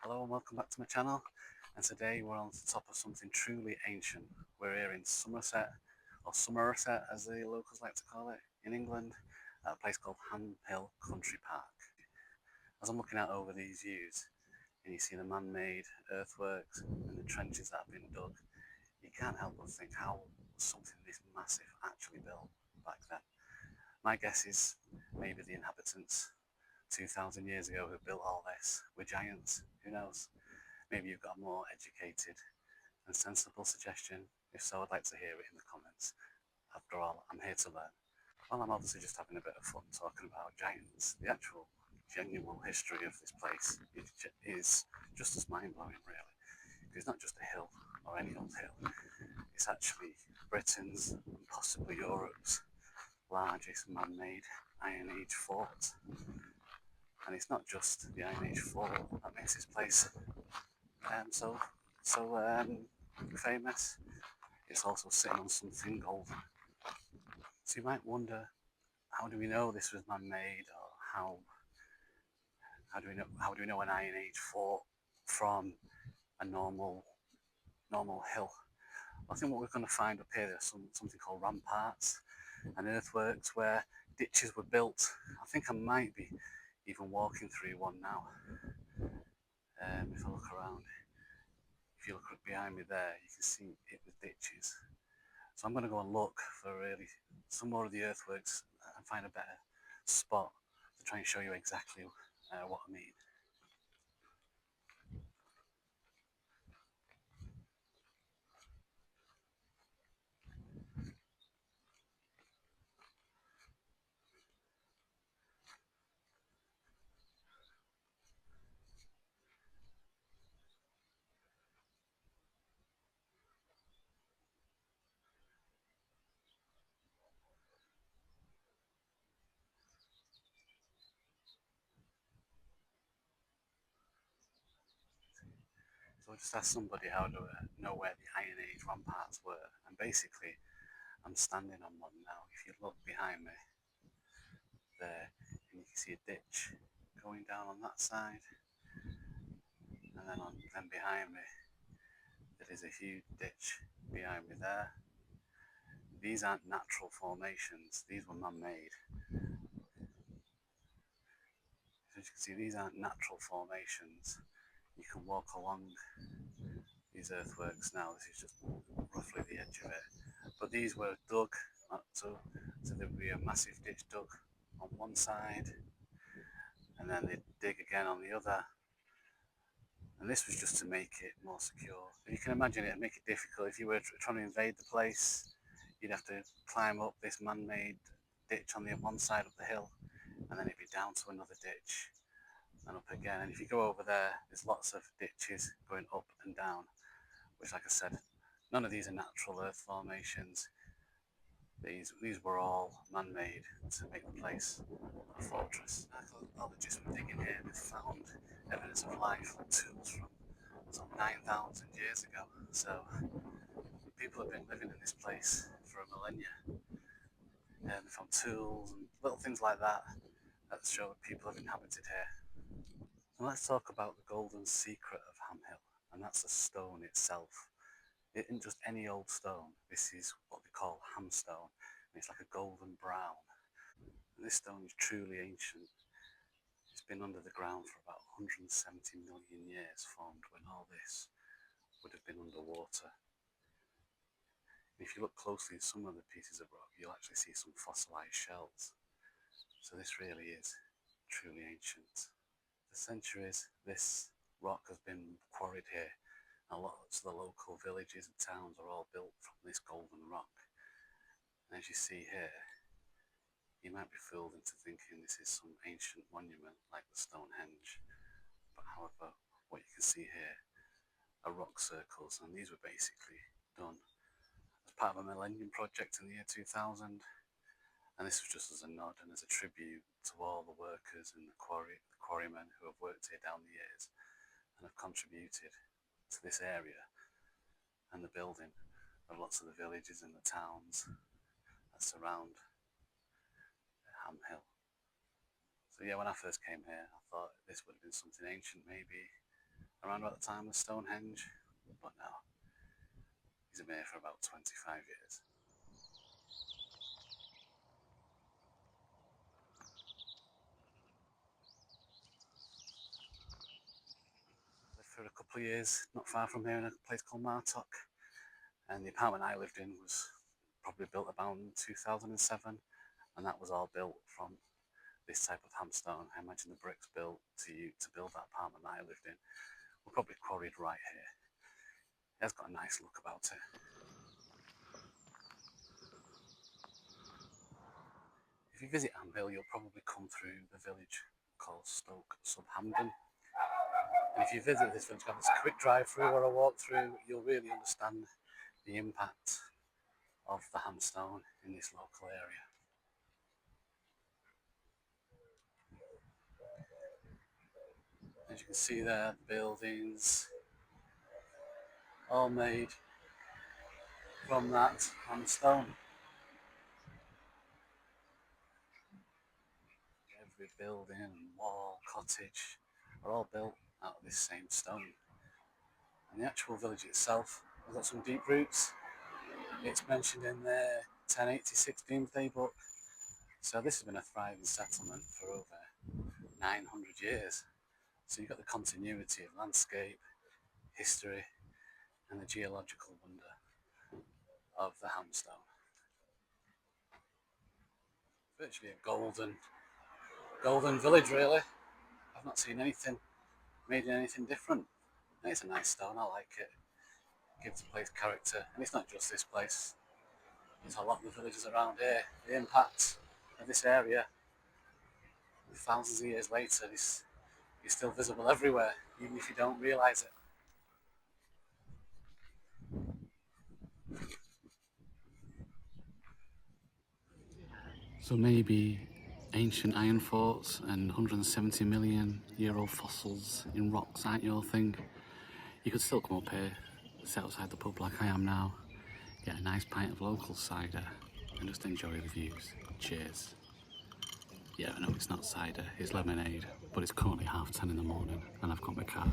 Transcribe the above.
Hello and welcome back to my channel, and today we're on the top of something truly ancient. We're here in Somerset, or Somerset as the locals like to call it, in England, at a place called Hamhill Country Park. As I'm looking out over these views and you see the man-made earthworks and the trenches that have been dug, you can't help but think how was something this massive actually built back then. My guess is maybe the inhabitants 2,000 years ago who built all this were giants, who knows? Maybe you've got a more educated and sensible suggestion. If so, I'd like to hear it in the comments. After all, I'm here to learn. Well, I'm obviously just having a bit of fun talking about giants. The actual genuine history of this place is just as mind-blowing, really. It's not just a hill or any old hill. It's actually Britain's and possibly Europe's largest man-made Iron Age fort. And it's not just the Iron Age fort that makes this place so famous. It's also sitting on something golden. So you might wonder, how do we know this was man-made, or how do we know an Iron Age fort from a normal hill? I think what we're going to find up here, there's something called ramparts and earthworks where ditches were built. I think I might be even walking through one now. If I look around, if you look behind me there, you can see it with ditches. So I'm going to go and look for really some more of the earthworks and find a better spot to try and show you exactly what I mean. So I just asked somebody how to know where the Iron Age ramparts were, and basically I'm standing on one now. If you look behind me there, and you can see a ditch going down on that side, and then behind me there is a huge ditch behind me there. These aren't natural formations, these were man-made. As you can see, these aren't natural formations. You can walk along these earthworks now. This is just roughly the edge of it. But these were dug, so there would be a massive ditch dug on one side, and then they'd dig again on the other. And this was just to make it more secure. You can imagine it'd make it difficult if you were trying to invade the place. You'd have to climb up this man-made ditch on the one side of the hill, and then it'd be down to another ditch and up again. And if you go over there, there's lots of ditches going up and down, which, like I said, none of these are natural earth formations. These were all man-made to make the place a fortress. Archaeologists were digging here and found evidence of life on tools from some 9,000 years ago. So people have been living in this place for a millennia, and they found tools and little things like that that show that people have inhabited here. So let's talk about the golden secret of Hamhill, and that's the stone itself. It isn't just any old stone. This is what they call Hamstone, and it's like a golden brown. And this stone is truly ancient. It's been under the ground for about 170 million years, formed when all this would have been underwater. And if you look closely at some of the pieces of rock, you'll actually see some fossilized shells. So this really is truly ancient. For centuries, this rock has been quarried here, and lots of the local villages and towns are all built from this golden rock. And as you see here, you might be fooled into thinking this is some ancient monument like the Stonehenge. But however, what you can see here are rock circles, and these were basically done as part of a Millennium Project in the year 2000. And this was just as a nod and as a tribute to all the workers and the quarrymen who have worked here down the years and have contributed to this area and the building of lots of the villages and the towns that surround Hamhill. So yeah, when I first came here, I thought this would have been something ancient, maybe around about the time of Stonehenge, but no, he's been here for about 25 years. Lived for a couple of years not far from here in a place called Martock, and the apartment I lived in was probably built about 2007, and that was all built from this type of Hamstone. I imagine the bricks built to build that apartment that I lived in were probably quarried right here. It has got a nice look about it. If you visit Anvil, you'll probably come through the village called Stoke-sub-Hamdon. And if you visit this village, got this quick drive through or a walk through, you'll really understand the impact of the Hamstone in this local area. As you can see there, the buildings all made from that Hamstone. Every building, wall, cottage are all built out of this same stone. And the actual village itself has got some deep roots. It's mentioned in the 1086 Domesday book. So this has been a thriving settlement for over 900 years. So you've got the continuity of landscape, history, and the geological wonder of the Hamstone. Virtually a golden village, really. I've not seen anything made in anything different. And it's a nice stone, I like it. It gives the place character, and it's not just this place. There's a lot of the villages around here. The impact of this area, thousands of years later, is still visible everywhere, even if you don't realise it. So maybe ancient iron forts and 170 million year old fossils in rocks aren't your thing. You could still come up here, sit outside the pub like I am now, get a nice pint of local cider and just enjoy the views. Cheers. Yeah, I know it's not cider, it's lemonade, but it's currently 10:30 in the morning and I've got my car.